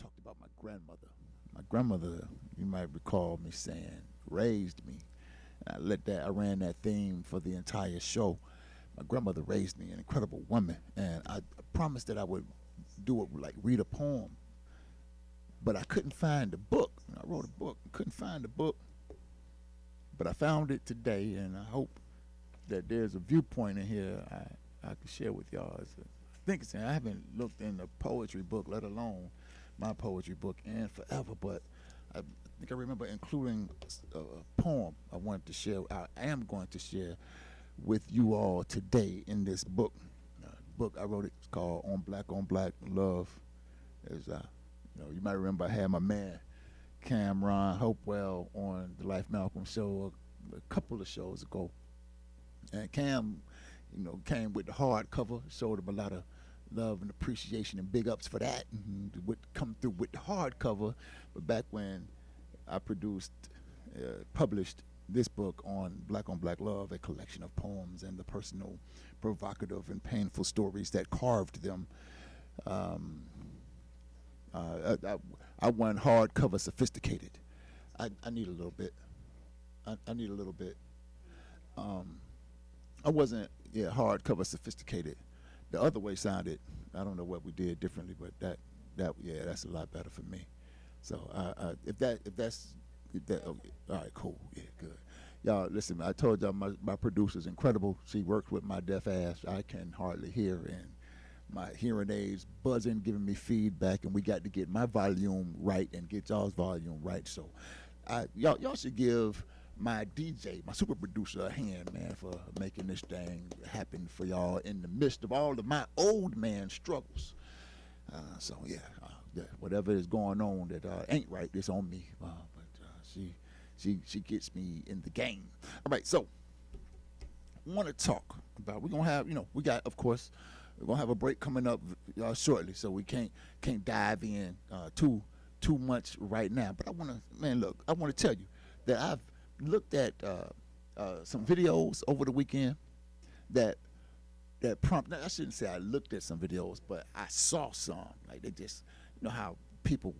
talked about my grandmother. My grandmother, you might recall me saying, raised me. And I ran that theme for the entire show. My grandmother raised me, an incredible woman, and I promised that I would do it, like read a poem, but I couldn't find the book. I wrote a book, couldn't find the book, but I found it today, and I hope that there's a viewpoint in here I can share with y'all. I haven't looked in a poetry book, let alone my poetry book, in forever, but I think I remember including a poem I wanted to share. I am going to share with you all today in this book. Book I wrote, it's called On Black Love. As you might remember, I had my man Cameron Hopewell on the Life Malcolm show a couple of shows ago, and Cam, came with the hardcover, showed him a lot of love and appreciation and big ups for that. Would come through with the hardcover, but back when I published this book on Black Love, a collection of poems and the personal, provocative, and painful stories that carved them. I want hardcover sophisticated. I need a little bit. I need a little bit. I wasn't hardcover sophisticated. The other way sounded. I don't know what we did differently, but that's a lot better for me. So if that's okay. All right, cool, yeah, good. Y'all, listen, I told y'all my producer's incredible. She works with my deaf ass. I can hardly hear, and my hearing aids buzzing, giving me feedback, and we got to get my volume right and get y'all's volume right. So y'all should give my DJ, my super producer, a hand, man, for making this thing happen for y'all in the midst of all of my old man struggles. Whatever is going on that ain't right, it's on me. But she gets me in the game. All right, so want to talk about, we're gonna have, we got, of course, we're gonna have a break coming up shortly, so we can't dive in too much right now. But I want to tell you that I've looked at some videos over the weekend that prompt. I shouldn't say I looked at some videos, but I saw some. Like, they just, how people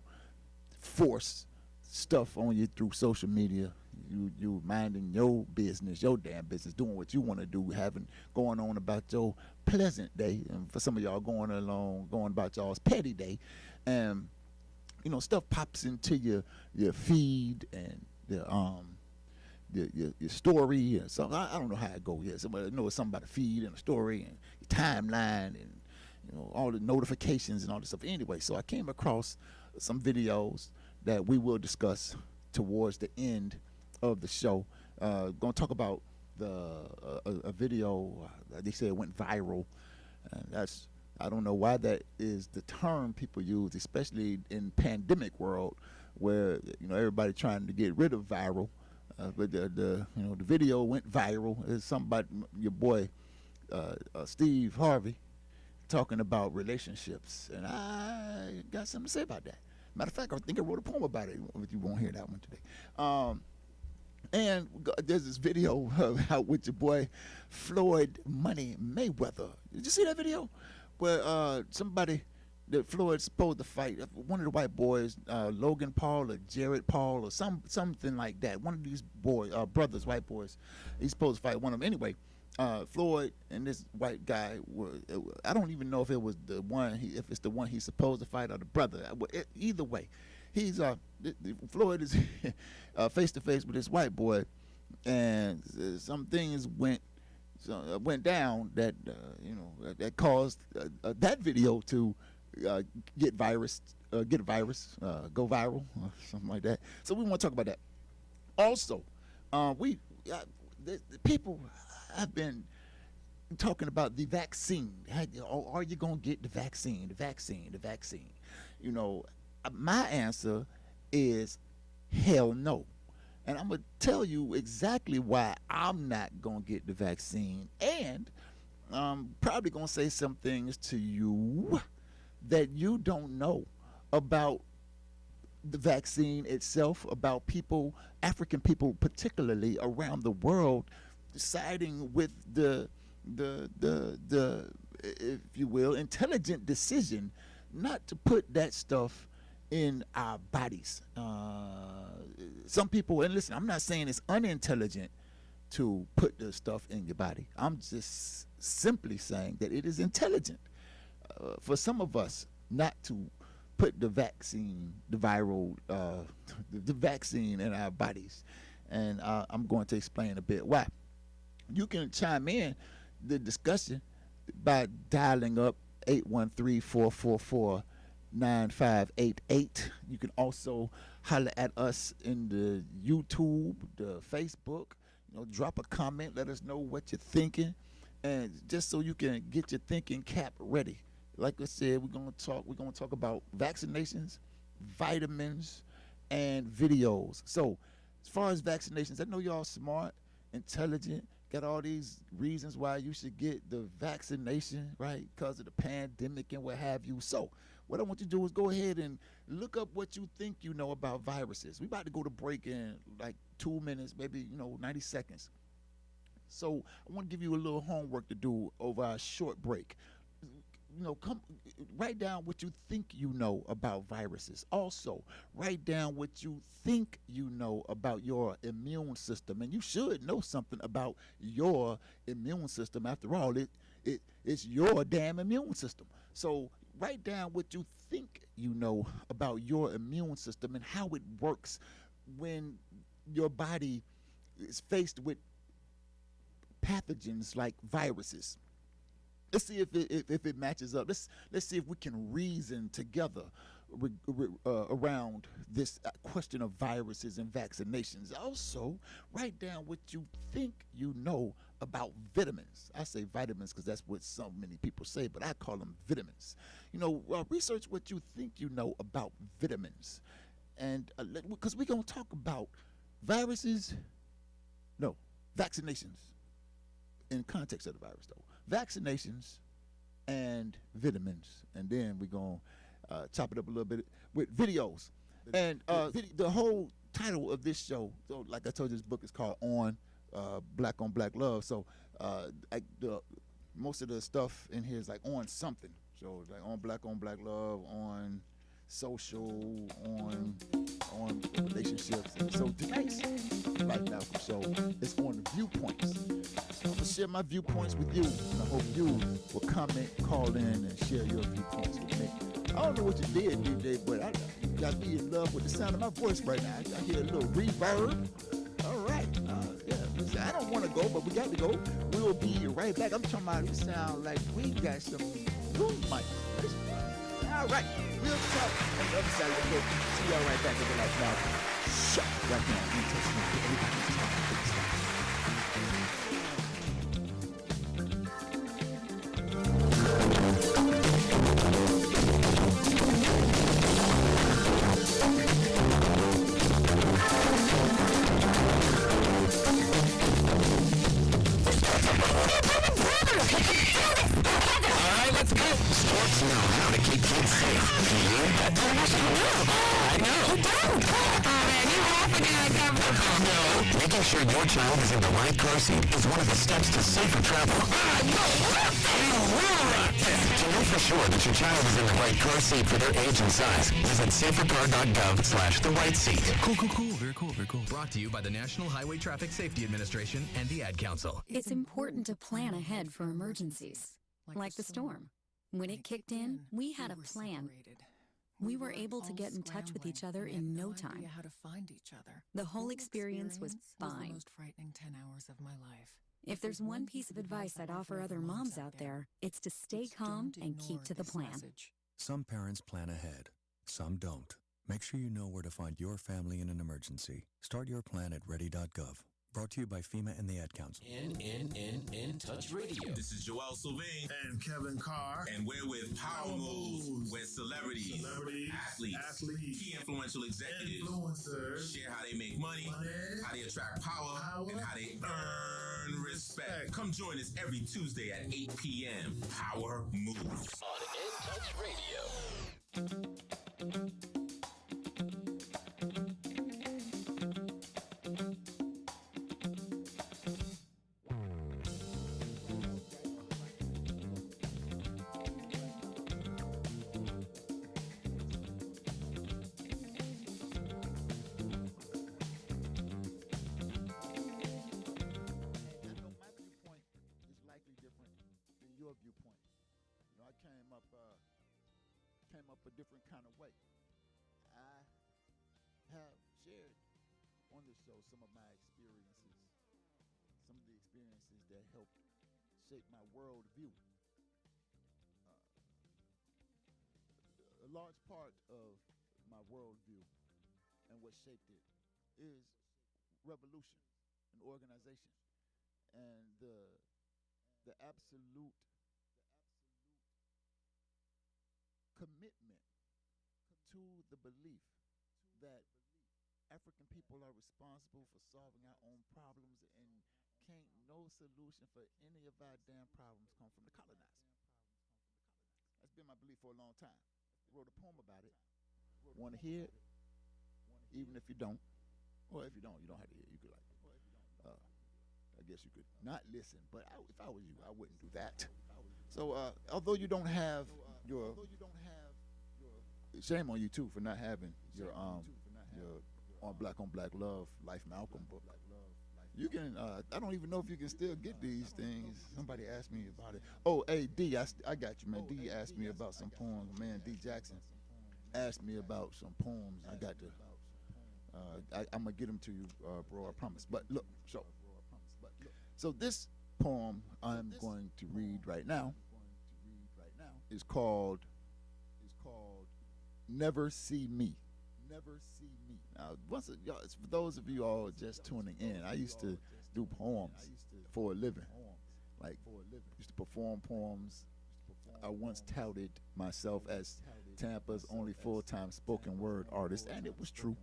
force stuff on you through social media. You minding your business, your damn business, doing what you want to do, going on about your pleasant day, and for some of y'all going about y'all's petty day, and stuff pops into your feed and your story and something. I don't know how it goes. Yeah, somebody knows something about a feed and a story and your timeline and all the notifications and all this stuff. Anyway, so I came across some videos that we will discuss towards the end of the show. Going to talk about a video they say went viral, and I don't know why that is the term people use, especially in pandemic world where everybody trying to get rid of viral. But the video went viral. It's somebody, your boy Steve Harvey, talking about relationships, and I got something to say about that. Matter of fact, I think I wrote a poem about it, but you won't hear that one today. And there's this video out with your boy Floyd Money Mayweather. Did you see that video? Where somebody that Floyd's supposed to fight, one of the white boys, Logan Paul or Jared Paul or something like that. One of these boys, brothers, white boys, he's supposed to fight one of them. Anyway, Floyd and this white guy I don't even know if it was the one if it's the one he's supposed to fight or the brother. Either way, he's Floyd is face to face with this white boy, and some things went down that that caused that video to get a virus, go viral, or something like that. So we want to talk about that. Also, the people have been talking about the vaccine. Are you gonna get the vaccine? The vaccine. My answer is hell no. And I'm gonna tell you exactly why I'm not gonna get the vaccine, and I'm probably gonna say some things to you that you don't know about the vaccine itself, about people, African people particularly around the world, siding with the if you will, intelligent decision not to put that stuff in our bodies. Some people, and listen, I'm not saying it's unintelligent to put the stuff in your body. I'm just simply saying that it is intelligent for some of us not to put the vaccine, the viral, the vaccine in our bodies. And I'm going to explain a bit why. You can chime in the discussion by dialing up 813-444-9588. You can also holler at us in the YouTube, the Facebook. Drop a comment, let us know what you're thinking, and just so you can get your thinking cap ready. Like I said, we're gonna talk about vaccinations, vitamins, and videos. So as far as vaccinations, I know y'all smart, intelligent, got all these reasons why you should get the vaccination, right? Because of the pandemic and what have you. So what I want you to do is go ahead and look up what you think you know about viruses. We about to go to break in like 2 minutes, maybe 90 seconds. So I want to give you a little homework to do over our short break. Come write down what you think you know about viruses. Also, write down what you think you know about your immune system, and you should know something about your immune system. After all, it's your damn immune system. So write down what you think you know about your immune system and how it works when your body is faced with pathogens like viruses. Let's see if it matches up. Let's see if we can reason together around this question of viruses and vaccinations. Also, write down what you think you know about vitamins. I say vitamins because that's what so many people say, but I call them vitamins. Research what you think you know about vitamins, and because we're gonna talk about vaccinations in context of the virus, though. Vaccinations and vitamins, and then we're going to chop it up a little bit with videos. And the whole title of this show, so like I told you, this book is called On Black Love. So most of the stuff in here is like on something. So like on Black Love, on social, on relationships. And so tonight's Life Malcolm show is on the viewpoints. I'm gonna share my viewpoints with you, and I hope you will comment, call in, and share your viewpoints with me. I don't know what you did, DJ, but I got me in love with the sound of my voice right now. I hear a little reverb. All right, I don't want to go, but we got to go. We'll be right back. I'm talking about, it sound like we got some room mics. All right, we'll talk on the other side of the book. See y'all right back with the Life Malcolm show right now. Everybody's talking. Making sure your child is in the right car seat is one of the steps to safer travel. To know for sure that your child is in the right car seat for their age and size, visit safercar.gov/the right seat. Cool. Very cool. Brought to you by the National Highway Traffic Safety Administration and the Ad Council. It's important to plan ahead for emergencies, like the storm. When it kicked in, we had a plan. We were able to get in touch with each other in no time. How to find each other. The whole experience was fine. The most frightening 10 hours of my life. If there's one piece of advice I'd offer other moms out there, it's to stay calm and keep to the plan. Some parents plan ahead, some don't. Make sure you know where to find your family in an emergency. Start your plan at ready.gov. Brought to you by FEMA and the Ad Council. In Touch Radio. This is Joel Sylvain and Kevin Carr, and we're with Power Moves, where celebrities, athletes, key influential executives, influencers share how they make money, how they attract power, and how they earn respect. Come join us every Tuesday at 8 p.m. Power Moves on In Touch Radio. show some of my experiences, some of the experiences that helped shape my worldview. A large part of my worldview and what shaped it is revolution and organization and the absolute commitment to the belief that African people are responsible for solving our own problems, and can't no solution for any of our damn problems come from the colonizer. That's been my belief for a long time. I wrote a poem about it. Want to hear it? Even if you don't, or if you don't have to hear it. You could I guess you could not listen, but if I was you, I wouldn't do that. So although you don't have your, shame on you too for not having your on black love Life Malcolm book. You can I don't even know if you can still get these things. Somebody asked me about it. Oh, hey D, I got you, man. D asked me about some poems. Man, D Jackson asked me about some poems. I got to I'm gonna get them to you, bro, I promise. But look, so this poem I'm going to read right now is called Never See Me. Never See Me. Now, it's for those of you all just tuning in, I used to do poems for a living. Like, used to perform poems. I once touted myself as Tampa's only full-time spoken word artist, and it was true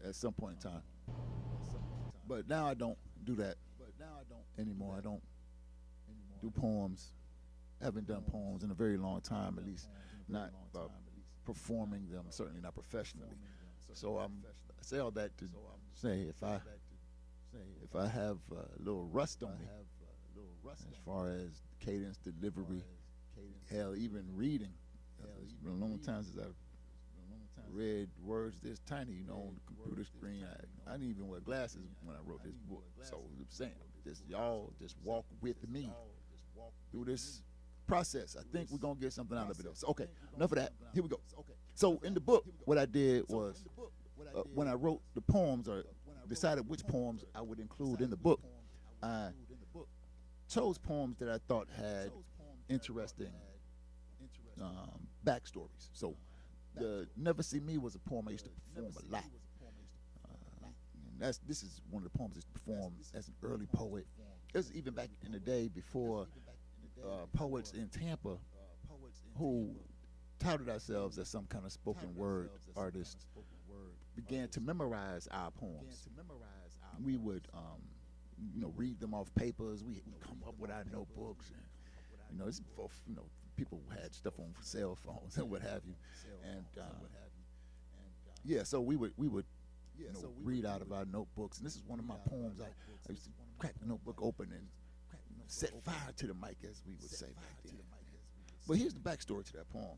at some point in time. But now I don't do that anymore. I don't do poems. I haven't done poems in a very long time, at least not performing them, certainly not professionally. So I say all that to say if I have a little rust on me, as far as cadence, delivery, hell, even reading. It's been a long time since I've read words this tiny, on the computer screen. I didn't even wear glasses when I wrote this book. So I'm saying, y'all just walk with me through this process. I think we're gonna get something out of it. So, okay, enough of that. Here we go. So in the book, what I did was when I wrote the poems, or decided which poems I would include in the book, I chose poems that I thought had interesting backstories. So the Never See Me was a poem I used to perform a lot. And this is one of the poems I used to perform as an early poet. It was even back in the day before poets in Tampa who touted ourselves as some kind of spoken word artists began to memorize our poems. We would read them off papers. We come up with our notebooks, and it's for, people had stuff on cell phones and what have you, and so we would read out of our notebooks. And this is one of my poems. I used to crack the notebook open and set fire to the mic, as we would say back then. But here's the backstory to that poem.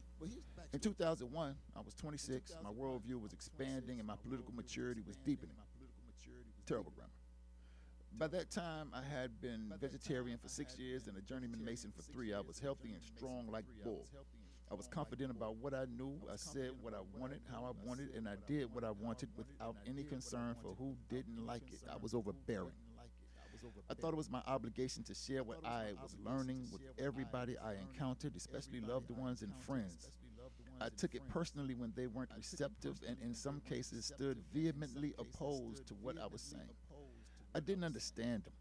In 2001, I was 26. My worldview was expanding and my political maturity was deepening. Terrible grammar. By that time, I had been vegetarian for 6 years and a journeyman mason for 3. I was healthy and strong like bull. I was confident about what I knew. I said what I wanted, how I wanted, and I did what I wanted without any concern for who didn't like it. I was overbearing. I thought it was my obligation to share what I was learning with everybody I encountered, especially loved ones and friends. I took it personally when they weren't receptive and in some cases stood vehemently opposed to what I was saying. I didn't understand them.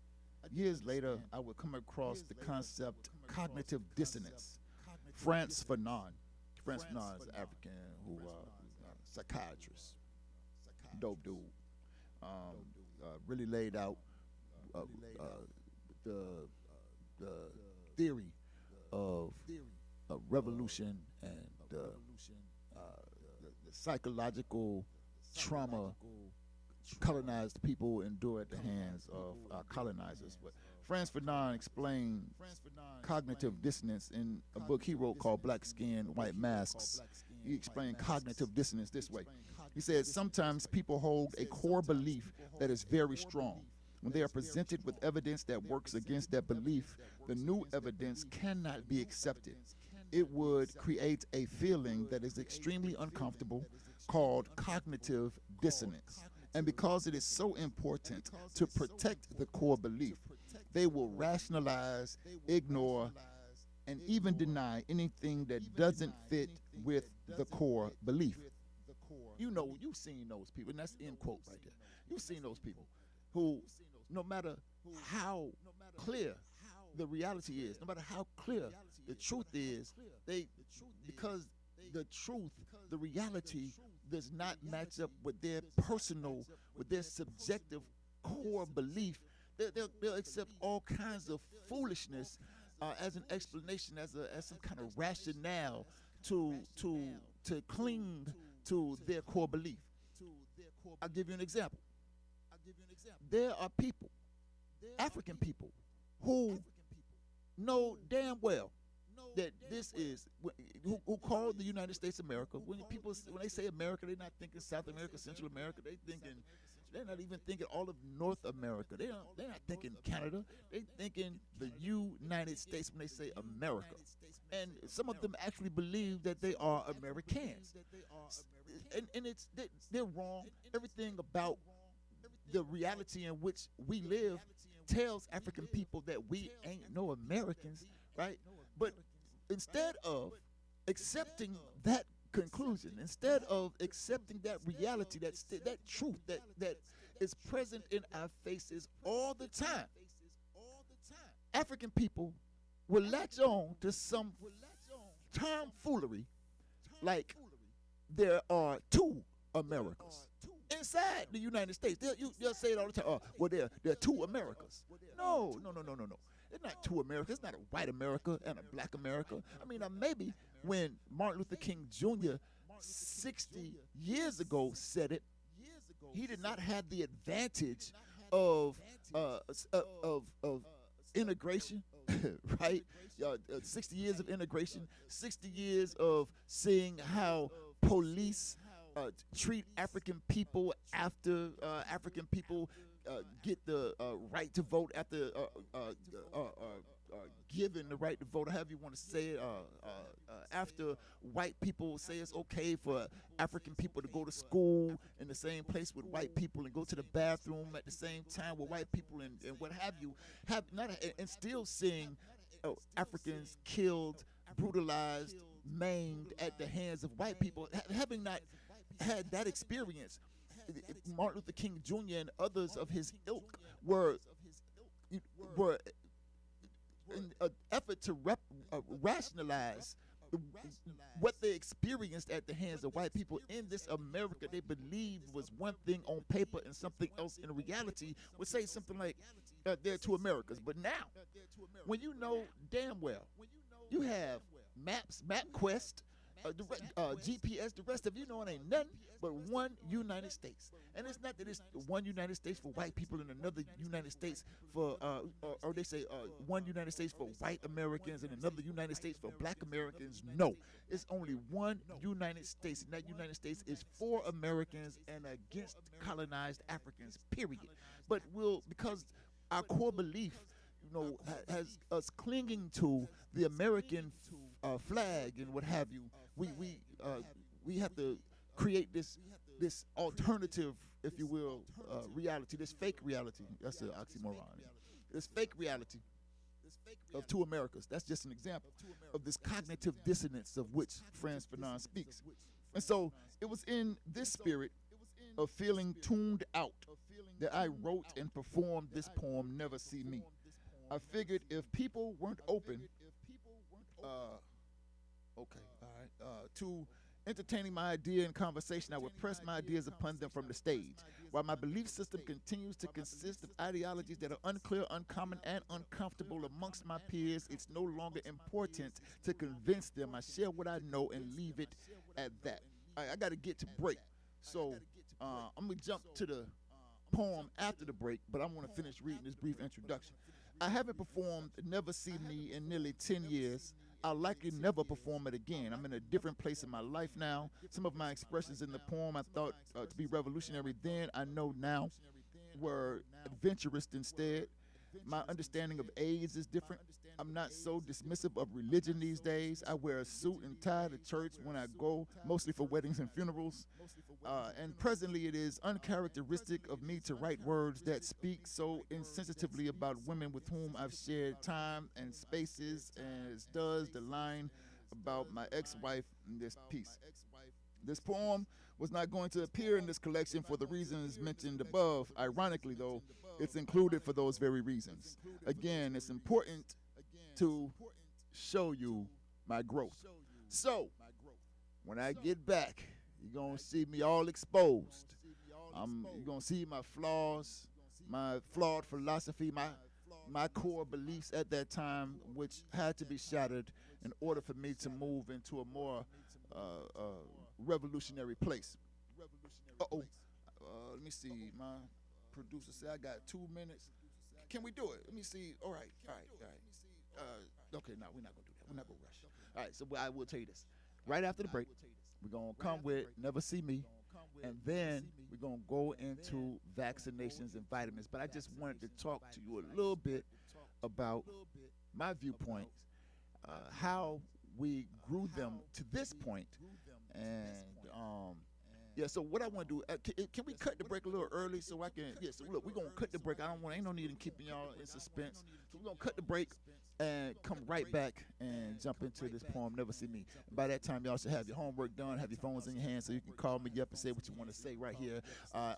Years later, I would come across the concept cognitive dissonance. Frantz Fanon is an African who psychiatrist, dope dude, really laid out the theory of revolution and the psychological trauma colonized people endure at the hands of colonizers. But Frantz Fanon explained cognitive dissonance in a book he wrote called Black Skin, White Masks. He explained cognitive dissonance this way. He said, sometimes people hold a core belief that is very strong. When they are presented with evidence that works against that belief, the new evidence cannot be accepted. It would create a feeling that is extremely uncomfortable called cognitive dissonance. And because it is so important to protect the core belief, they will rationalize, ignore, and even deny anything that doesn't fit with the core belief. You know, you've seen those people, and that's end quote right there. You've seen those people who, no matter how clear the reality is, no matter how clear the truth is, because the truth, the reality does not match up with their personal, with their subjective core belief, they'll accept all kinds of foolishness as an explanation, as some kind of rationale to cling to their core belief. I'll give you an example. There are people, African people, who know damn well that this is who call the United States America. When they say America, they're not thinking South America, Central America. They're not even thinking all of North America. They're not thinking Canada. They're thinking the United States when they say America. And some of them actually believe that they are Americans. And they're wrong. Everything about the reality in which we live tells African people that we ain't no Americans, right? But instead of accepting that conclusion, instead of accepting that reality, that truth that is present in our faces all the time, African people will latch on to some tomfoolery like there are two Americas inside the United States. They'll say it all the time. Well, there are two Americas. No. It's not two Americas. It's not a white America and a black America. I mean, maybe when Martin Luther King Jr. 60 years ago said it, he did not have the advantage of integration, right? 60 years of integration, 60 years of seeing how police treat African people after African people get the right to vote, after given the right to vote, however you want to say it, after white people say it's okay for African people to go to school in the same place with white people and go to the bathroom at the same time with white people and what have you, and still seeing Africans killed, brutalized, maimed at the hands of white people, having not had that experience. Martin Luther King Jr. and others of his ilk were in an effort to rationalize what they experienced at the hands of white people in this America they believed was one thing on paper and something else in reality, would say something like, there are two Americas. But now, when you know damn well, you have maps, MapQuest, GPS, the rest of you know it ain't nothing but one United States. And it's not that it's one United States for white people and another United States for, or they say one United States for white Americans and another United States for black Americans. No, it's only one United States, and that United States is for Americans and against colonized Africans, period. But because our core belief, has us clinging to the American flag and what have you, we have to create this alternative, if you will, reality, this fake reality. That's an oxymoron. This fake reality of two Americas. That's just an example of this cognitive dissonance of which Frantz Fanon speaks. And so it was in this spirit of feeling tuned out that I wrote and performed this poem, Never See Me. I figured if people weren't open, to entertaining my idea in conversation, I would press my ideas upon them from the stage. While my belief system continues to consist of ideologies that are unclear, uncommon, and uncomfortable amongst my peers, it's no longer important to convince them. I share what I know and leave it at that. I got to get to break. So I'm going to jump to the poem after the break, but I want to finish reading this brief introduction. I haven't performed Never See Me in nearly 10 years. I'll likely never perform it again. I'm in a different place in my life now. Some of my expressions in the poem I thought to be revolutionary then, I know now, were adventurous instead. My understanding of AIDS is different. I'm not so dismissive of religion these days. I wear a suit and tie to church when I go, mostly for weddings and funerals. And presently it is uncharacteristic of me to write words that speak so insensitively about women with whom I've shared time and spaces, as does the line about my ex-wife in this piece. This poem was not going to appear in this collection for the reasons mentioned above. Ironically, though, it's included for those very reasons. Again, it's important to show you my growth. So, when I get back, you're going to see me all exposed. You're going to see my flaws, my flawed philosophy, my core beliefs at that time, which had to be shattered in order for me to move into a more revolutionary place. Let me see. My producer said I got 2 minutes. Can we do it? Let me see. All right. Okay, no, we're not going to do that. We're not going to rush. All right, so I will tell you this. Right after the break, we're going to come with Never See Me, and then we're going to go into vaccinations and vitamins. But I just wanted to talk to you a little bit about my viewpoints, how we grew them to this point, and yeah, so what I want to do, can we cut the break a little early so I can, so look, we're going to cut the break. Ain't no need in keeping y'all in suspense. So we're going to cut the break and come right back and jump into this poem, Never See Me. And by that time, y'all should have your homework done, have your phones in your hands so you can call me up and say what you want to say right here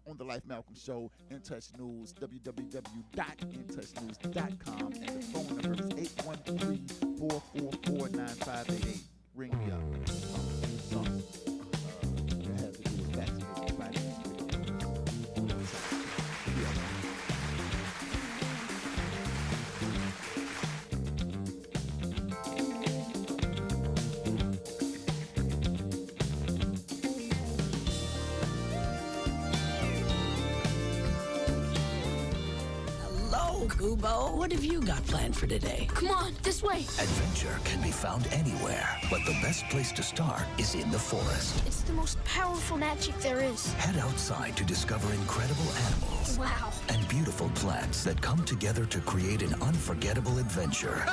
on the Life Malcolm Show, In Touch News, www.intouchnews.com, and the phone number is 813-444-9588. Ring me up. Kubo, what have you got planned for today? Come on, this way. Adventure can be found anywhere, but the best place to start is in the forest. It's the most powerful magic there is. Head outside to discover incredible animals. Wow. And beautiful plants that come together to create an unforgettable adventure.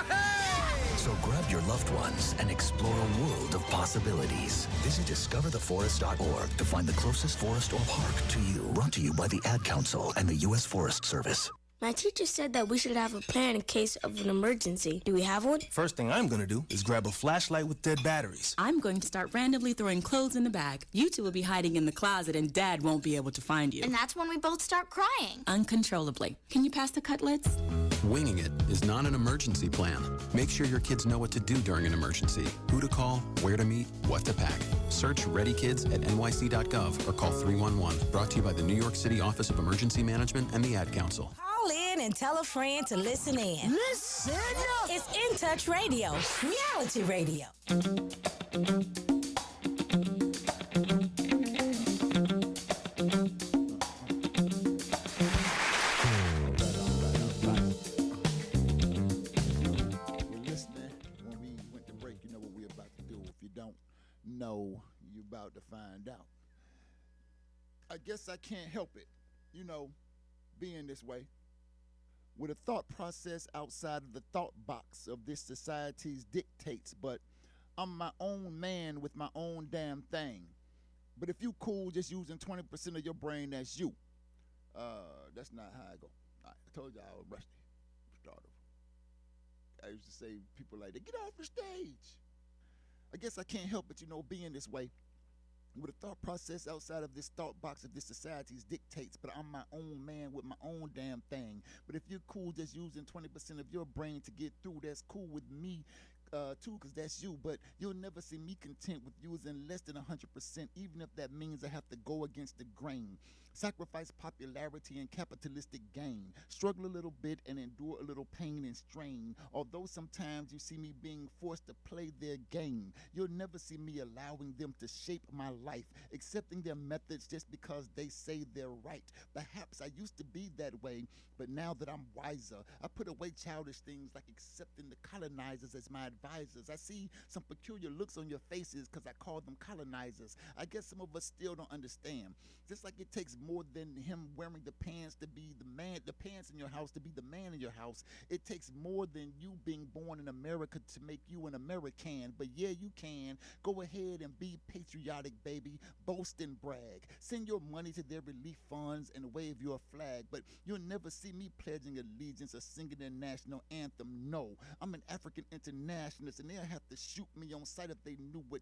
So grab your loved ones and explore a world of possibilities. Visit discovertheforest.org to find the closest forest or park to you. Brought to you by the Ad Council and the U.S. Forest Service. My teacher said that we should have a plan in case of an emergency. Do we have one? First thing I'm gonna do is grab a flashlight with dead batteries. I'm going to start randomly throwing clothes in the bag. You two will be hiding in the closet and Dad won't be able to find you. And that's when we both start crying. Uncontrollably. Can you pass the cutlets? Winging it is not an emergency plan. Make sure your kids know what to do during an emergency, who to call, where to meet, what to pack. Search Ready Kids at nyc.gov or call 311. Brought to you by the New York City Office of Emergency Management and the Ad Council. Call in and tell a friend to listen in. Listen up! It's In Touch Radio, reality radio. Know you about to find out. I guess I can't help it, being this way, with a thought process outside of the thought box of this society's dictates, but I'm my own man with my own damn thing. But if you cool just using 20% of your brain, that's you. That's not how I go. I told you I was rusty. Start over. I used to say people like that, get off the stage. I guess I can't help it, being this way, with a thought process outside of this thought box of this society's dictates, but I'm my own man with my own damn thing. But if you're cool just using 20% of your brain to get through, that's cool with me too, because that's you. But you'll never see me content with using less than 100%, even if that means I have to go against the grain. Sacrifice popularity and capitalistic gain. Struggle a little bit and endure a little pain and strain. Although sometimes you see me being forced to play their game, you'll never see me allowing them to shape my life, accepting their methods just because they say they're right. Perhaps I used to be that way, but now that I'm wiser, I put away childish things like accepting the colonizers as my advisors. I see some peculiar looks on your faces because I call them colonizers. I guess some of us still don't understand. Just like it takes more than him wearing the pants to be the man, the pants in your house to be the man in your house. It takes more than you being born in America to make you an American. But yeah, you can. Go ahead and be patriotic, baby. Boast and brag. Send your money to their relief funds and wave your flag. But you'll never see me pledging allegiance or singing their national anthem. No, I'm an African internationalist, and they'll have to shoot me on sight if they knew what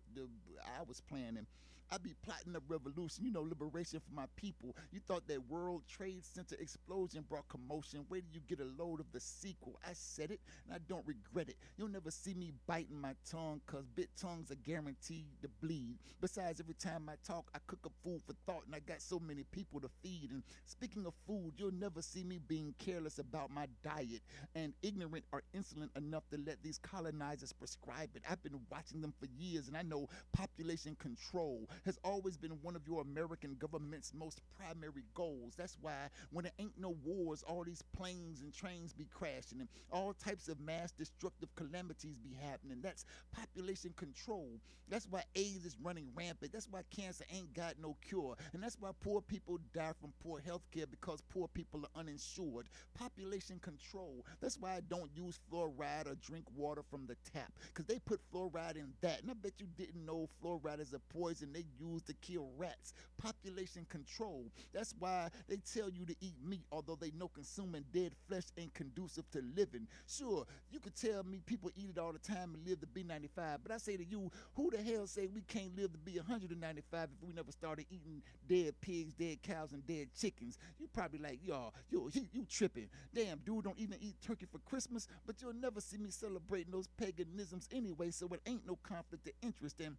I was planning. I'd be plotting a revolution, liberation for my people. You thought that World Trade Center explosion brought commotion. Wait till you get a load of the sequel. I said it, and I don't regret it. You'll never see me biting my tongue, cause bit tongues are guaranteed to bleed. Besides, every time I talk, I cook up food for thought, and I got so many people to feed. And speaking of food, you'll never see me being careless about my diet and ignorant or insolent enough to let these colonizers prescribe it. I've been watching them for years, and I know population control has always been one of your American government's most primary goals. That's why when there ain't no wars, all these planes and trains be crashing and all types of mass destructive calamities be happening. That's population control. That's why AIDS is running rampant. That's why cancer ain't got no cure. And that's why poor people die from poor health care, because poor people are uninsured. Population control. That's why I don't use fluoride or drink water from the tap, because they put fluoride in that. And I bet you didn't know fluoride is a poison they use to kill rats. Population control. That's why they tell you to eat meat, although they know consuming dead flesh ain't conducive to living. Sure, you could tell me people eat it all the time and live to be 95, but I say to you, who the hell say we can't live to be 195 if we never started eating dead pigs, dead cows, and dead chickens? You probably like, you tripping. Damn, dude don't even eat turkey for Christmas, but you'll never see me celebrating those paganisms anyway, so it ain't no conflict of interest. And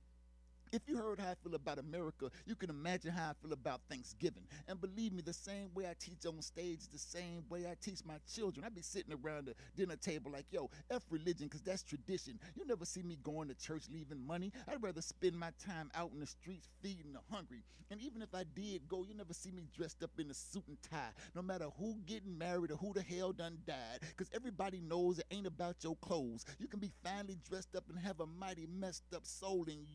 if you heard how I feel about America, you can imagine how I feel about Thanksgiving. And believe me, the same way I teach on stage is the same way I teach my children. I be sitting around the dinner table like, F religion, because that's tradition. You never see me going to church leaving money. I'd rather spend my time out in the streets feeding the hungry. And even if I did go, you never see me dressed up in a suit and tie, no matter who getting married or who the hell done died, because everybody knows it ain't about your clothes. You can be finely dressed up and have a mighty messed up soul, and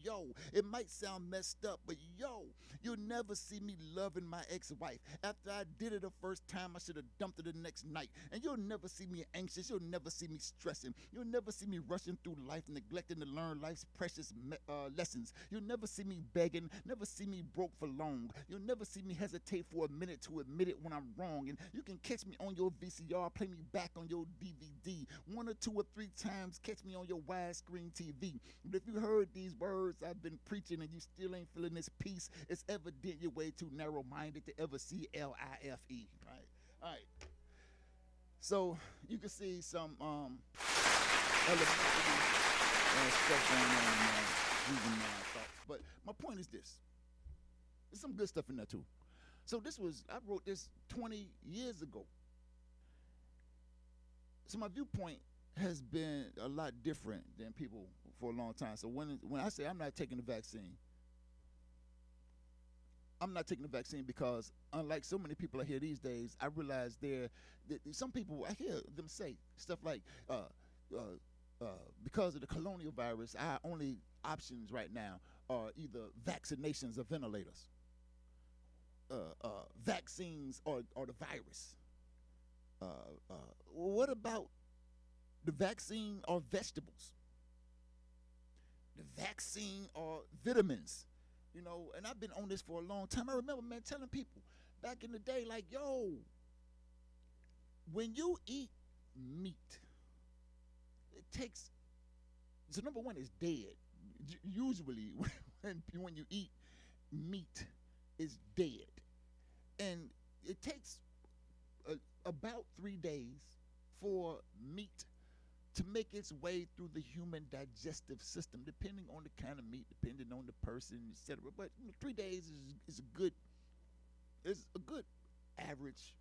it might sound messed up, but you'll never see me loving my ex-wife. After I did it the first time, I should have dumped her the next night. And you'll never see me anxious. You'll never see me stressing. You'll never see me rushing through life, neglecting to learn life's precious lessons. You'll never see me begging, never see me broke for long. You'll never see me hesitate for a minute to admit it when I'm wrong. And you can catch me on your VCR, play me back on your DVD. 1 or 2 or 3 times, catch me on your widescreen TV. But if you heard these words I've been preaching and you still ain't feeling this peace, it's evident you're way too narrow-minded to ever see LIFE, right? All right. So you can see some elementary stuff going on using my thoughts. But my point is this. There's some good stuff in there too. So I wrote this 20 years ago. So my viewpoint has been a lot different than people for a long time. So when I say I'm not taking the vaccine, I'm not taking the vaccine because, unlike so many people I hear these days, I realize some people, I hear them say stuff like, because of the colonial virus, our only options right now are either vaccinations or ventilators, vaccines or the virus. What about the vaccine or vegetables? The vaccine or vitamins? And I've been on this for a long time. I remember, man, telling people back in the day, like, when you eat meat, it takes, so number one, it's dead. Usually, when you eat meat, it's dead. And it takes about 3 days for meat to make its way through the human digestive system, depending on the kind of meat, depending on the person, etc. But 3 days is a good average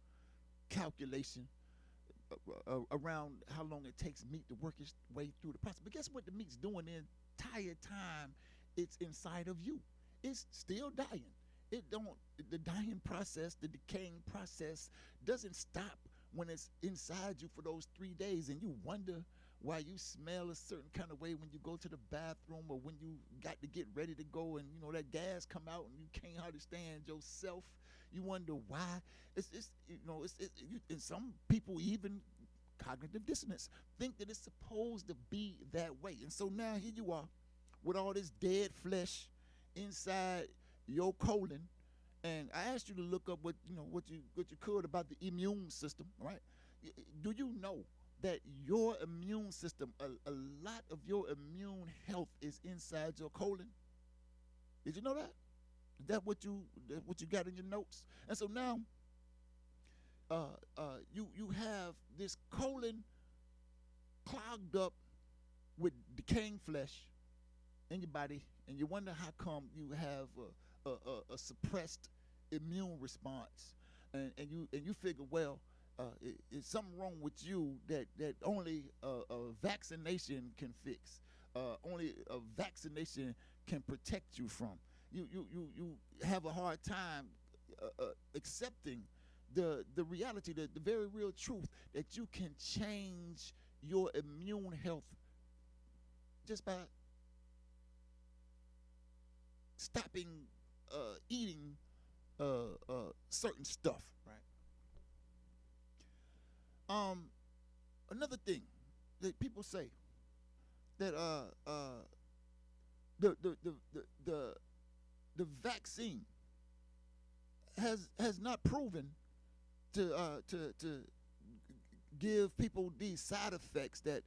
calculation around how long it takes meat to work its way through the process. But guess what the meat's doing the entire time it's inside of you? It's still dying. The dying process, the decaying process doesn't stop when it's inside you for those 3 days, and you wonder why you smell a certain kind of way when you go to the bathroom or when you got to get ready to go and, that gas come out and you can't hardly stand yourself. You wonder why. And some people even cognitive dissonance think that it's supposed to be that way. And so now here you are with all this dead flesh inside your colon. And I asked you to look up what you could about the immune system, right? Do you know that your immune system, a lot of your immune health is inside your colon? Did you know that? Is that what you got in your notes? And so now you have this colon clogged up with decaying flesh in your body, and you wonder how come you have a suppressed immune response, and you figure, well, it's something wrong with you that only a vaccination can fix, only a vaccination can protect you from. You have a hard time accepting the reality, the very real truth that you can change your immune health just by stopping eating certain stuff, right? Another thing that people say that the vaccine has not proven to give people these side effects that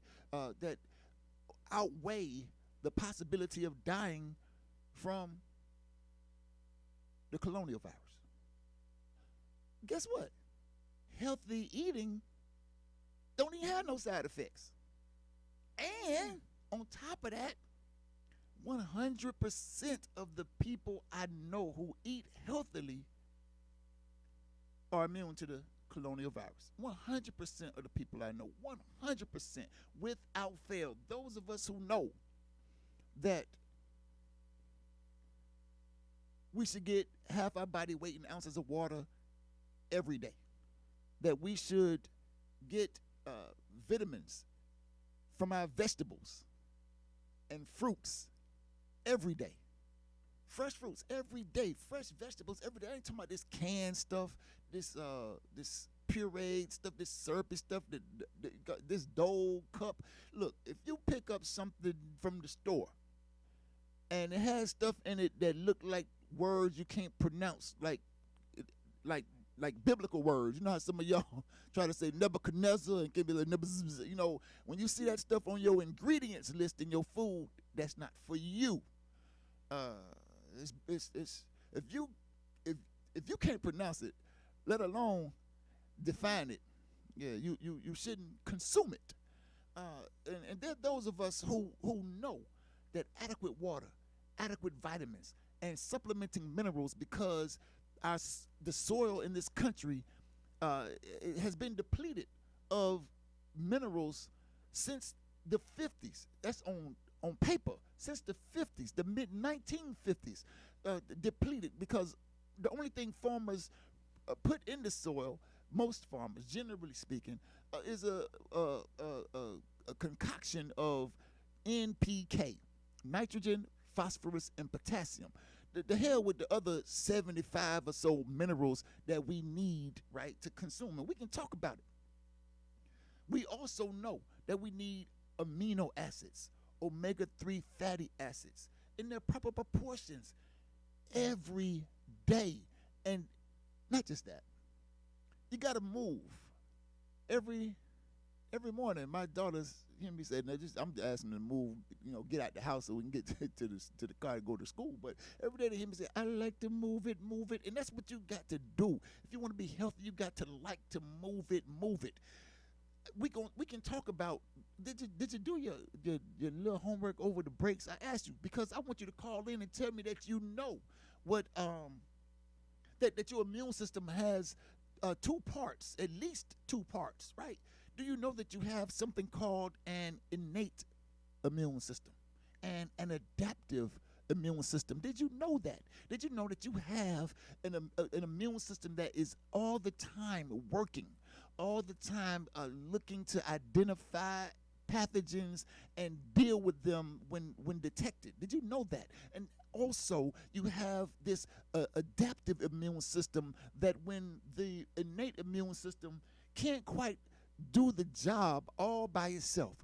outweigh the possibility of dying from the colonial virus. Guess what? Healthy eating don't even have no side effects. And on top of that, 100% of the people I know who eat healthily are immune to the colonial virus. 100% of the people I know, 100%, without fail. Those of us who know that we should get half our body weight in ounces of water every day, that we should get vitamins from our vegetables and fruits every day. Fresh fruits every day, fresh vegetables every day. I ain't talking about this canned stuff, this pureed stuff, this syrupy stuff, this Dole cup. Look, if you pick up something from the store and it has stuff in it that look like words you can't pronounce, like biblical words. You know how some of y'all try to say Nebuchadnezzar and can be like Nebuchadnezzar. When you see that stuff on your ingredients list in your food, that's not for you. If you can't pronounce it, let alone define it, yeah, you shouldn't consume it. And there are those of us who know that adequate water, adequate vitamins, and supplementing minerals, because the soil in this country it has been depleted of minerals since the 50s. That's on paper. Since the 50s, the mid-1950s, depleted, because the only thing farmers put in the soil, most farmers, generally speaking, is a concoction of NPK, nitrogen, phosphorus, and potassium. The hell with the other 75 or so minerals that we need, right, to consume. And we can talk about it. We also know that we need amino acids, omega-3 fatty acids in their proper proportions every day. And not just that, you got to move every morning. My daughters hear me say, I'm asking them to move, get out the house so we can get to the car to go to school. But every day they hear me say, I like to move it, and that's what you got to do. If you want to be healthy, you got to like to move it. We can talk about, did you do your little homework over the breaks? I asked you because I want you to call in and tell me that you know what that your immune system has two parts, at least two parts, right? Do you know that you have something called an innate immune system and an adaptive immune system? Did you know that? Did you know that you have an immune system that is all the time working, all the time looking to identify pathogens and deal with them when detected. Did you know that? And also, you have this adaptive immune system that when the innate immune system can't quite do the job all by itself,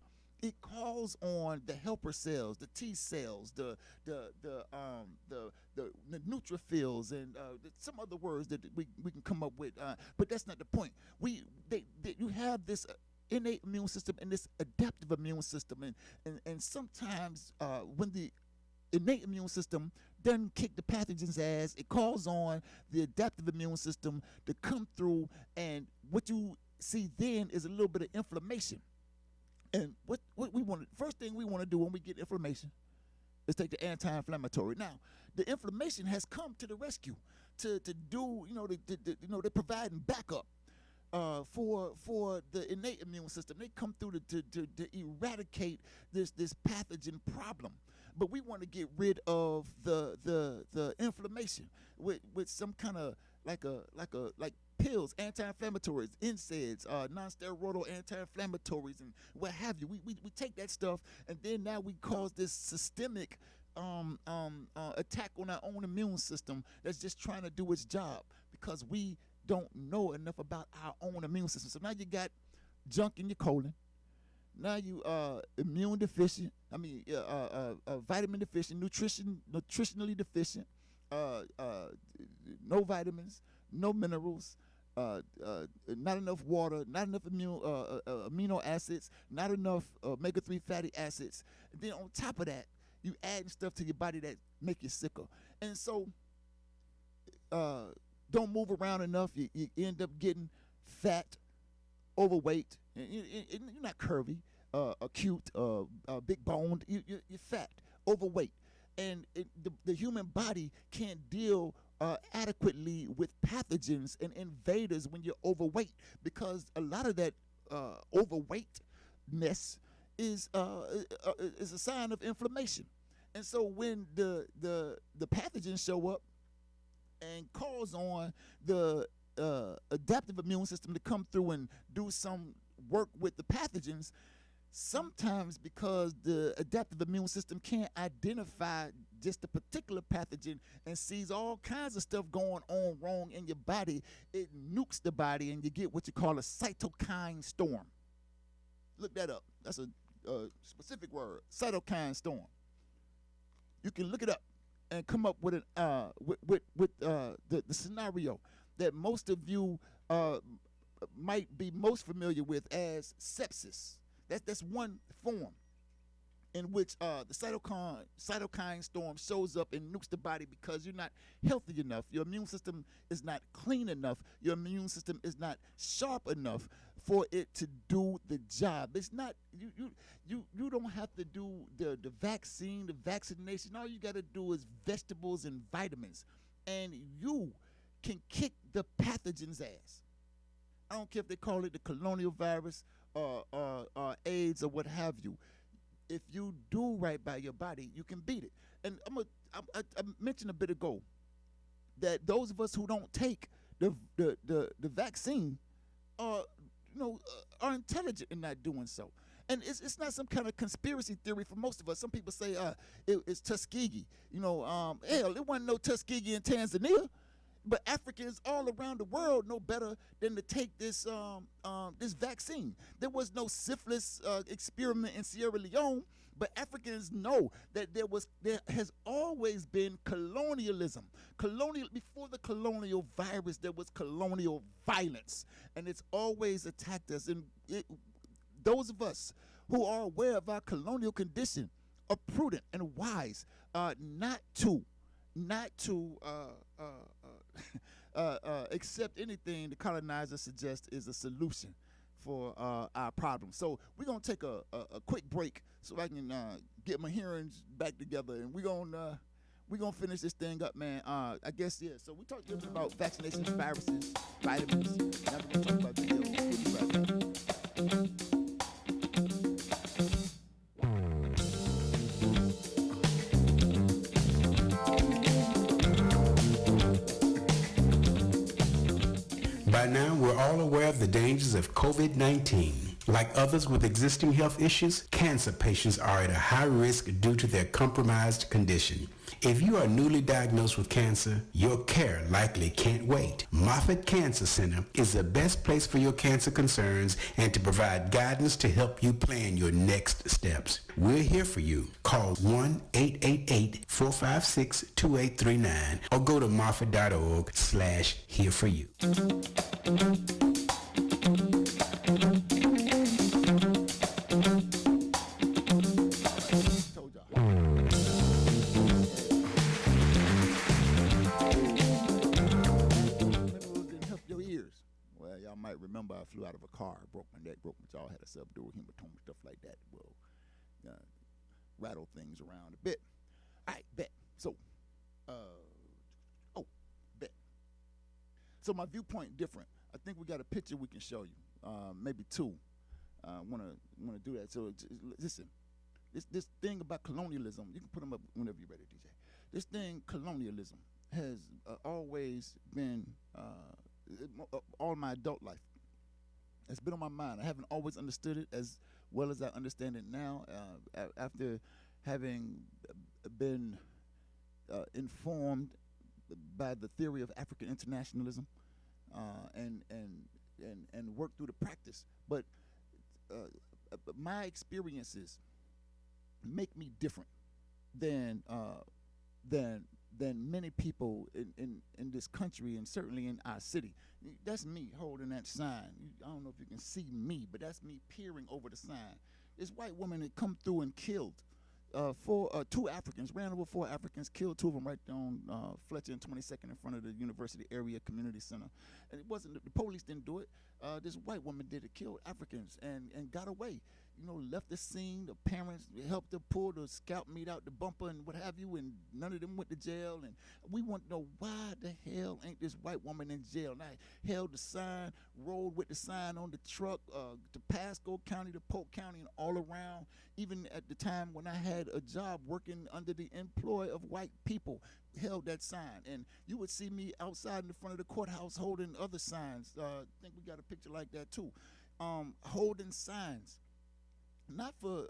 it calls on the helper cells, the T cells, the neutrophils, and some other words that we can come up with. But that's not the point. You have this innate immune system and this adaptive immune system, and sometimes when the innate immune system doesn't kick the pathogen's ass, it calls on the adaptive immune system to come through, and what you see then is a little bit of inflammation. And what we want, first thing we want to do when we get inflammation is take the anti-inflammatory. Now, the inflammation has come to the rescue to do, they're providing backup for the innate immune system. They come through to eradicate this pathogen problem. But we want to get rid of the inflammation with some kind of like pills, anti-inflammatories, NSAIDs, non-steroidal anti-inflammatories, and what have you. We take that stuff, and then now we cause this systemic attack on our own immune system that's just trying to do its job because we don't know enough about our own immune system. So now you got junk in your colon. Now you immune deficient. Vitamin deficient, nutritionally deficient. No vitamins, no minerals, not enough water, not enough amino acids, not enough omega-3 fatty acids. And then on top of that, you adding stuff to your body that make you sicker. And so don't move around enough. You end up getting fat, overweight. You're not curvy, acute, big boned. You're fat, overweight. And the human body can't deal adequately with pathogens and invaders when you're overweight, because a lot of that overweightness is a sign of inflammation. And so when the pathogens show up and cause on the adaptive immune system to come through and do some work with the pathogens, sometimes because the adaptive immune system can't identify just a particular pathogen and sees all kinds of stuff going on wrong in your body, it nukes the body and you get what you call a cytokine storm. Look that up. That's a specific word, cytokine storm. You can look it up and come up with the scenario that most of you might be most familiar with as sepsis. That's one form in which the cytokine storm shows up and nukes the body because you're not healthy enough. Your immune system is not clean enough. Your immune system is not sharp enough for it to do the job. It's not you don't have to do the vaccine, the vaccination. All you got to do is vegetables and vitamins, and you can kick the pathogen's ass. I don't care if they call it the colonial virus or AIDS or what have you. If you do right by your body, you can beat it. And I mentioned a bit ago that those of us who don't take the vaccine are intelligent in not doing so. And it's not some kind of conspiracy theory for most of us. Some people say it's Tuskegee. Hell, there wasn't no Tuskegee in Tanzania. But Africans all around the world know better than to take this this vaccine. There was no syphilis experiment in Sierra Leone, but Africans know that there has always been colonialism. Before the colonial virus, there was colonial violence, and it's always attacked us. And those of us who are aware of our colonial condition are prudent and wise not to accept anything the colonizer suggests is a solution for our problem. So we're going to take a quick break so I can get my hearings back together, and we're gonna finish this thing up, man. I guess, yeah. So we talked a little bit about vaccinations, viruses, vitamins. Now we're going to talk about videos. We'll be right back. By now, we're all aware of the dangers of COVID-19. Like others with existing health issues, cancer patients are at a high risk due to their compromised condition. If you are newly diagnosed with cancer, your care likely can't wait. Moffitt Cancer Center is the best place for your cancer concerns and to provide guidance to help you plan your next steps. We're here for you. Call 1-888-456-2839 or go to moffitt.org/here-for-you. Remember, I flew out of a car, broke my neck, broke my jaw, had a subdural hematoma, stuff like that. Well, rattle things around a bit. All right, bet. So, bet. So my viewpoint different. I think we got a picture we can show you, maybe two. Wanna do that. So listen, this thing about colonialism. You can put them up whenever you're ready, DJ. This thing, colonialism, has always been all my adult life. It's been on my mind. I haven't always understood it as well as I understand it now. After having been informed by the theory of African internationalism and worked through the practice, but my experiences make me different than many people in this country and certainly in our city. That's me holding that sign. I don't know if you can see me, but that's me peering over the sign. This white woman that come through and killed two Africans, ran over 4 Africans, killed 2 of them right there on Fletcher and 22nd in front of the University Area Community Center. And it wasn't, the police didn't do it. This white woman did it, killed Africans and got away. You know, left the scene. The parents helped her pull the scalp meat out the bumper and what have you, and none of them went to jail. And we want to know why the hell ain't this white woman in jail? And I held the sign, rolled with the sign on the truck to Pasco County, to Polk County, and all around. Even at the time when I had a job working under the employ of white people, held that sign. And you would see me outside in the front of the courthouse holding other signs. I think we got a picture like that too. Holding signs. Not for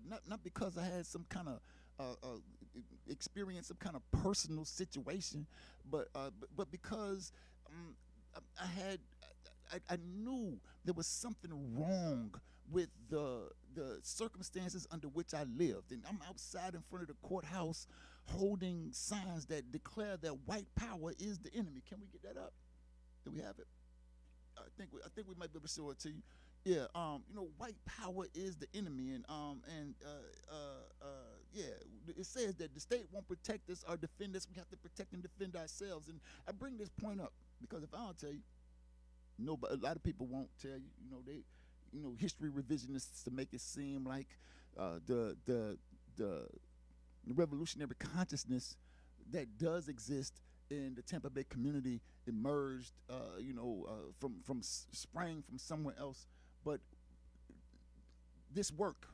not because I had some kind of experience, some kind of personal situation, but because I knew there was something wrong with the circumstances under which I lived, and I'm outside in front of the courthouse holding signs that declare that white power is the enemy. Can we get that up? Do we have it? I think we might be able to show it to you. Yeah, you know, white power is the enemy, and it says that the state won't protect us or defend us. We have to protect and defend ourselves. And I bring this point up because if I don't tell you, a lot of people won't tell you. You know, history revisionists to make it seem like the revolutionary consciousness that does exist in the Tampa Bay community emerged, from sprang from somewhere else. But this work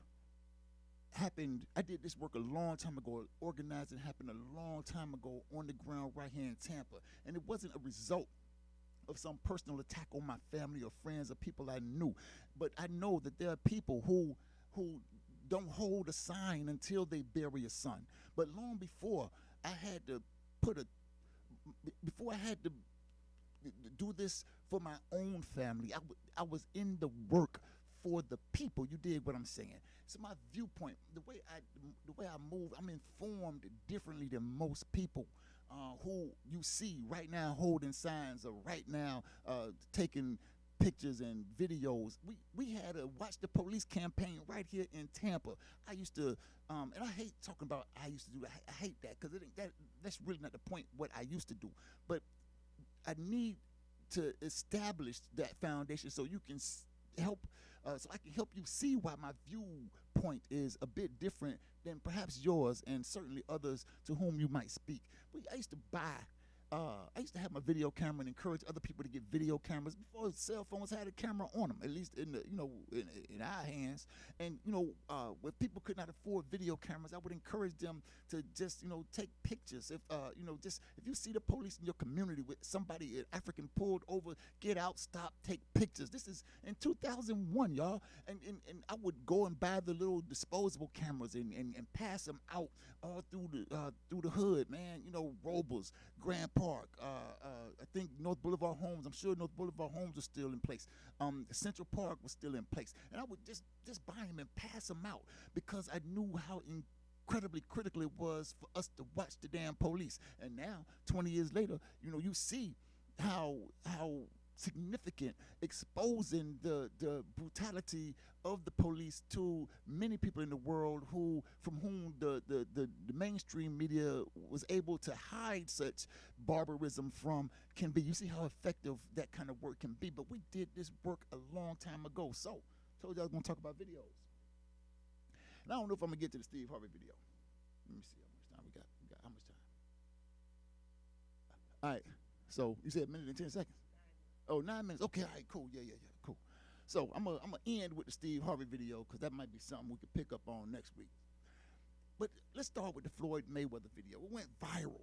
happened, I did this work a long time ago. Organizing happened a long time ago on the ground right here in Tampa. And it wasn't a result of some personal attack on my family or friends or people I knew. But I know that there are people who don't hold a sign until they bury a son. But long before I had to do this for my own family, I was in the work for the people. You dig what I'm saying? So my viewpoint, the way I move, I'm informed differently than most people who you see right now holding signs or right now taking pictures and videos. We had a Watch the Police campaign right here in Tampa. I used to, and I hate talking about I used to do that. I hate that because that's really not the point what I used to do. But I need to establish that foundation so you can help, so I can help you see why my viewpoint is a bit different than perhaps yours and certainly others to whom you might speak. I used to buy I used to have my video camera and encourage other people to get video cameras before cell phones had a camera on them, at least in the, in our hands. And, when people could not afford video cameras, I would encourage them to just, take pictures. If, if you see the police in your community with somebody, an African pulled over, get out, stop, take pictures. This is in 2001, y'all. And I would go and buy the little disposable cameras and pass them out all through the hood, man. Robles, Grand Park, I think North Boulevard Homes. I'm sure North Boulevard Homes are still in place. Central Park was still in place. And I would just buy them and pass them out because I knew how incredibly critical it was for us to watch the damn police. And now, 20 years later, you see how significant exposing the brutality of the police to many people in the world from whom the mainstream media was able to hide such barbarism from can be. You see how effective that kind of work can be. But we did this work a long time ago. So, told you I was going to talk about videos. And I don't know if I'm going to get to the Steve Harvey video. Let me see how much time we got. How much time? All right. So, you said a minute and 10 seconds? Oh, 9 minutes. Okay, all right, cool. Yeah, cool. So I'm gonna end with the Steve Harvey video because that might be something we could pick up on next week. But let's start with the Floyd Mayweather video. It went viral.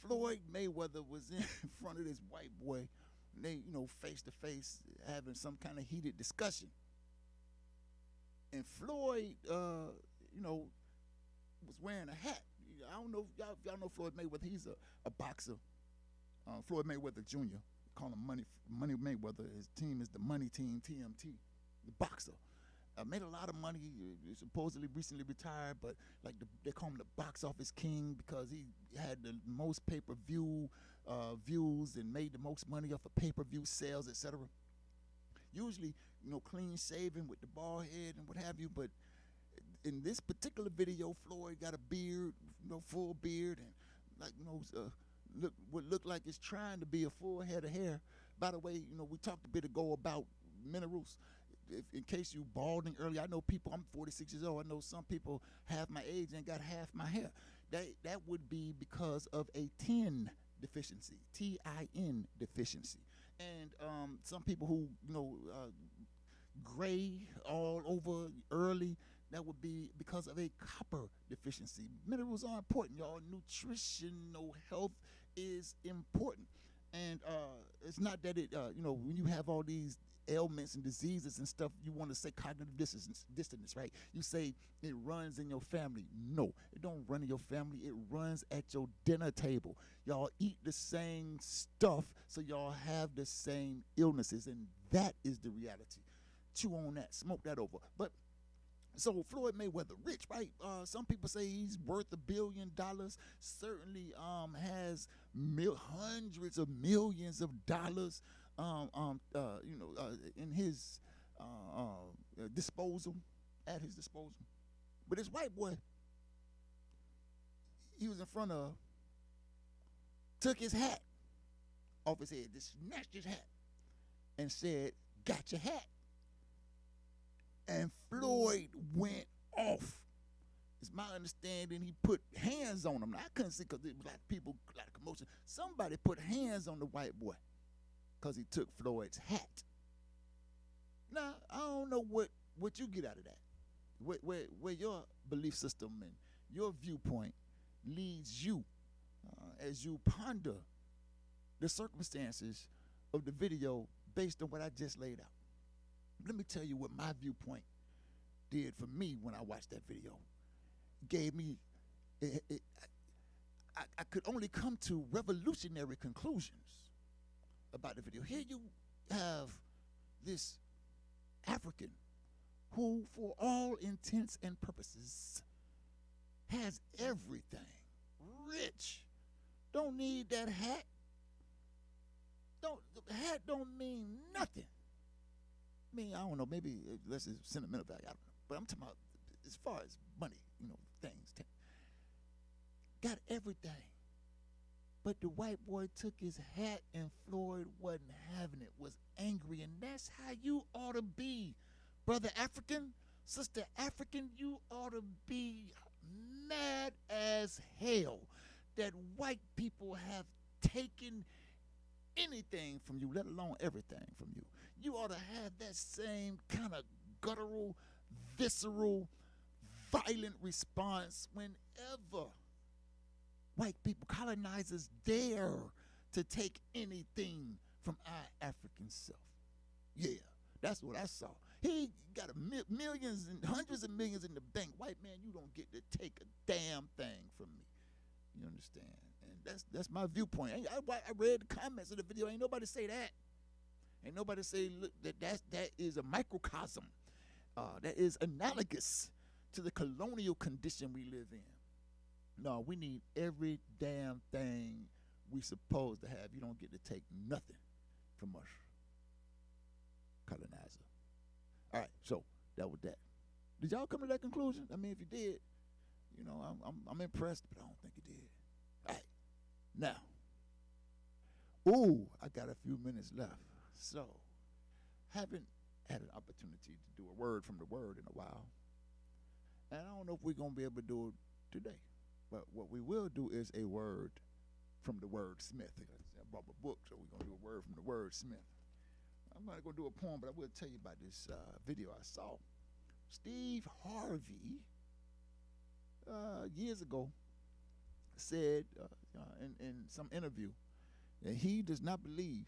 Floyd Mayweather was in front of this white boy, and they, face to face, having some kind of heated discussion. And Floyd, was wearing a hat. I don't know if y'all know Floyd Mayweather. He's a boxer. Floyd Mayweather Jr. Call him Money Mayweather. His team is the Money Team, TMT, the boxer. Made a lot of money. He supposedly recently retired, but they call him the box office king because he had the most pay-per-view views and made the most money off of pay-per-view sales, etc. Usually, clean shaven with the bald head and what have you. But in this particular video, Floyd got a beard, full beard, and what looked like it's trying to be a full head of hair. By the way, we talked a bit ago about minerals. In case you balding earlier, I know people, I'm 46 years old, I know some people half my age and got half my hair. That would be because of a tin deficiency, Tin deficiency. And some people who, gray all over early, that would be because of a copper deficiency. Minerals are important, y'all. Nutritional health is important. And it's not that it, when you have all these ailments and diseases and stuff, you want to say cognitive dissonance, right? You say it runs in your family. No, it don't run in your family. It runs at your dinner table. Y'all eat the same stuff, so y'all have the same illnesses, and that is the reality. Chew on that, smoke that over. But so Floyd Mayweather, rich, right? Some people say he's worth $1 billion. Certainly has hundreds of millions of dollars, in his disposal, at his disposal. But this white boy, he was in front of, took his hat off his head, just snatched his hat, and said, "Got your hat." And Floyd went off. It's my understanding he put hands on him. Now, I couldn't see because there was a lot of people, a lot of commotion. Somebody put hands on the white boy because he took Floyd's hat. Now, I don't know what you get out of that, where your belief system and your viewpoint leads you as you ponder the circumstances of the video based on what I just laid out. Let me tell you what my viewpoint did for me when I watched that video. It gave me, I could only come to revolutionary conclusions about the video. Here you have this African who, for all intents and purposes, has everything. Rich. Don't need that hat. The hat don't mean nothing. I mean, I don't know, maybe that's a sentimental value, I don't know. But I'm talking about as far as money, things. Got everything. But the white boy took his hat and Floyd wasn't having it, was angry. And that's how you ought to be, brother African, sister African. You ought to be mad as hell that white people have taken anything from you, let alone everything from you. You ought to have that same kind of guttural, visceral, violent response whenever white people, colonizers, dare to take anything from our African self. Yeah, that's what I saw. He got millions and hundreds of millions in the bank. White man, you don't get to take a damn thing from me. You understand? And that's my viewpoint. I read the comments of the video. Ain't nobody say that. Ain't nobody say, look, that is a microcosm. That is analogous to the colonial condition we live in. No, we need every damn thing we supposed to have. You don't get to take nothing from us, colonizer. All right, so that was that. Did y'all come to that conclusion? I mean, if you did, you know, I'm impressed, but I don't think you did. All right, now, I got a few minutes left. So, haven't had an opportunity to do a word from the word in a while, and I don't know if we're gonna be able to do it today. But what we will do is a word from the wordsmith. I brought my book, so we're going to do a word from the wordsmith. I'm not going to do a poem, but I will tell you about this video I saw. Steve Harvey, years ago, said in some interview that he does not believe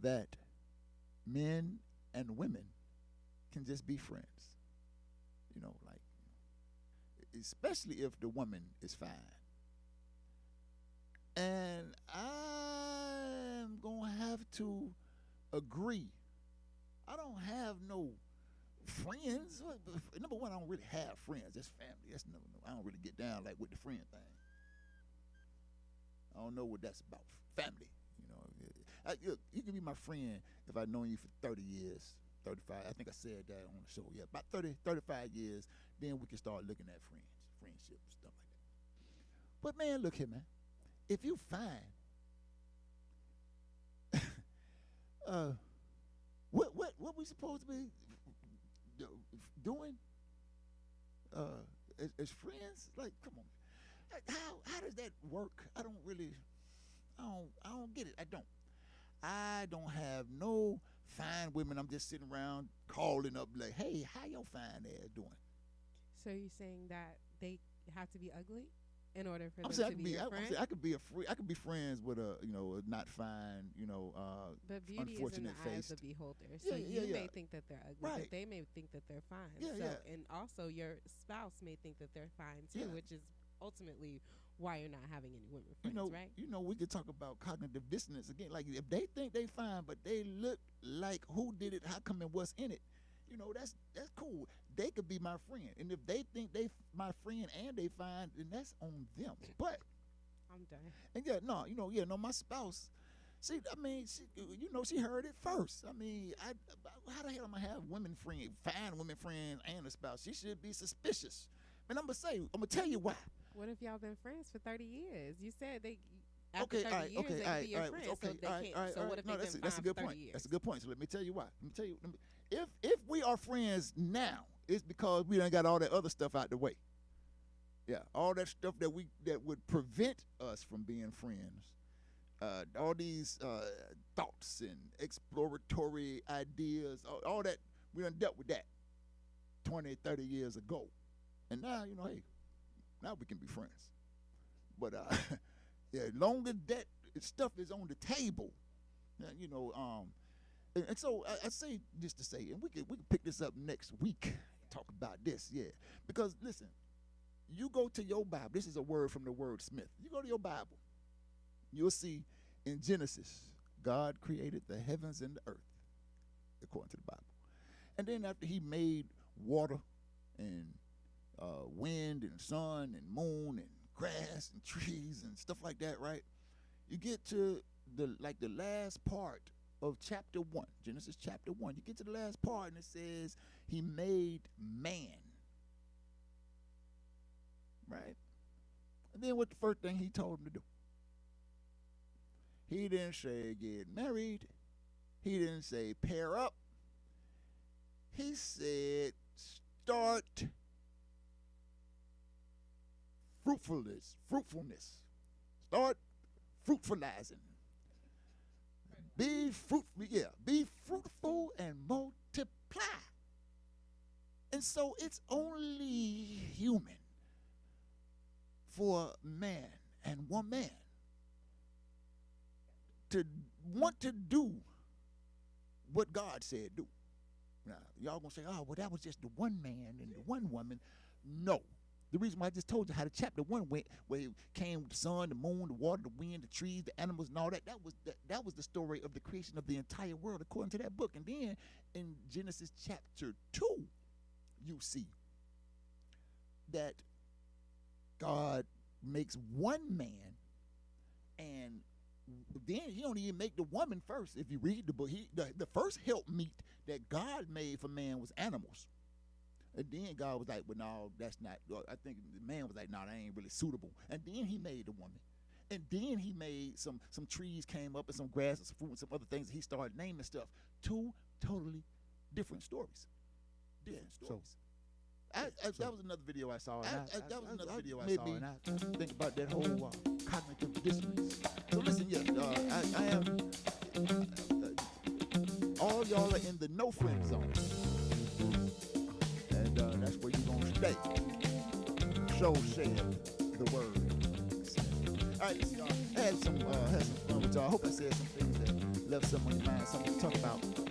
that men and women can just be friends. You know, like, especially if the woman is fine. And I'm going to have to agree. I don't have no friends. Number one, I don't really have friends. That's family. That's no. I don't really get down like with the friend thing. I don't know what that's about. Family, you know. Look, you can be my friend if I've known you for 30 years. 35, I think I said that on the show. Yeah, about 30, 35 years, then we can start looking at friendships, stuff like that. But man, look here, man. If you fine, what we supposed to be doing as friends? Like, come on, how does that work? I don't get it. I don't have no fine women. I'm just sitting around calling up like, hey, how your fine ass doing? So you're saying that they have to be ugly in order for them to be your friend? I could be friends with a not fine, but beauty is in the eyes of the beholder. So you may think that they're ugly, right, but they may think that they're fine. And also your spouse may think that they're fine too, which is ultimately why you're not having any women friends, right? We could talk about cognitive dissonance again. Like, if they think they fine, but they look like who did it, how come, and what's in it. That's cool. They could be my friend, and if they think they my friend and they fine, then that's on them. But I'm done. And my spouse. See, I mean, she heard it first. I mean, how the hell am I have fine women friends, and a spouse? She should be suspicious. And I'm gonna tell you why. What if y'all been friends for 30 years? You said after 30 years they can be your friends, so they can't. So what if they've been fine for 30 years? That's a good point. So let me tell you why. If we are friends now, it's because we done got all that other stuff out the way. Yeah, all that stuff that would prevent us from being friends. All these thoughts and exploratory ideas, all that, we done dealt with that 20, 30 years ago. And now, hey, now we can be friends. But long as that stuff is on the table, and so I say this to say, and we can pick this up next week, talk about this, because listen, you go to your Bible. This is a word from the wordsmith. You go to your Bible, you'll see in Genesis, God created the heavens and the earth, according to the Bible. And then after he made water and wind and sun and moon and grass and trees and stuff like that, right? You get to the last part of chapter 1, Genesis chapter 1. You get to the last part and it says he made man, right? And then what the first thing he told him to do? He didn't say get married. He didn't say pair up. He said start fruitfulness. Start fruitfulizing. Be fruitful and multiply. And so it's only human for man and woman to want to do what God said do. Now, y'all gonna say, oh, well, that was just the one man and the one woman. No. The reason why I just told you how the chapter 1 went, where it came with the sun, the moon, the water, the wind, the trees, the animals, and all that. That was the story of the creation of the entire world according to that book. And then in Genesis chapter 2, you see that God makes one man, and then he don't even make the woman first. If you read the book, the first helpmeet that God made for man was animals. And then God was like, well, no, that's not. I think the man was like, no, that ain't really suitable. And then he made the woman. And then he made some trees came up and some grass and some fruit and some other things. He started naming stuff. 2 totally different stories. Different stories. That was another video I saw. And I think about that whole cognitive dissonance. So listen, yes, I am. All y'all are in the no friend zone. And that's where you're going to stay. So said the word. All right, listen, y'all. I had some fun with y'all. I hope I said some things that left some on your mind, something to talk about.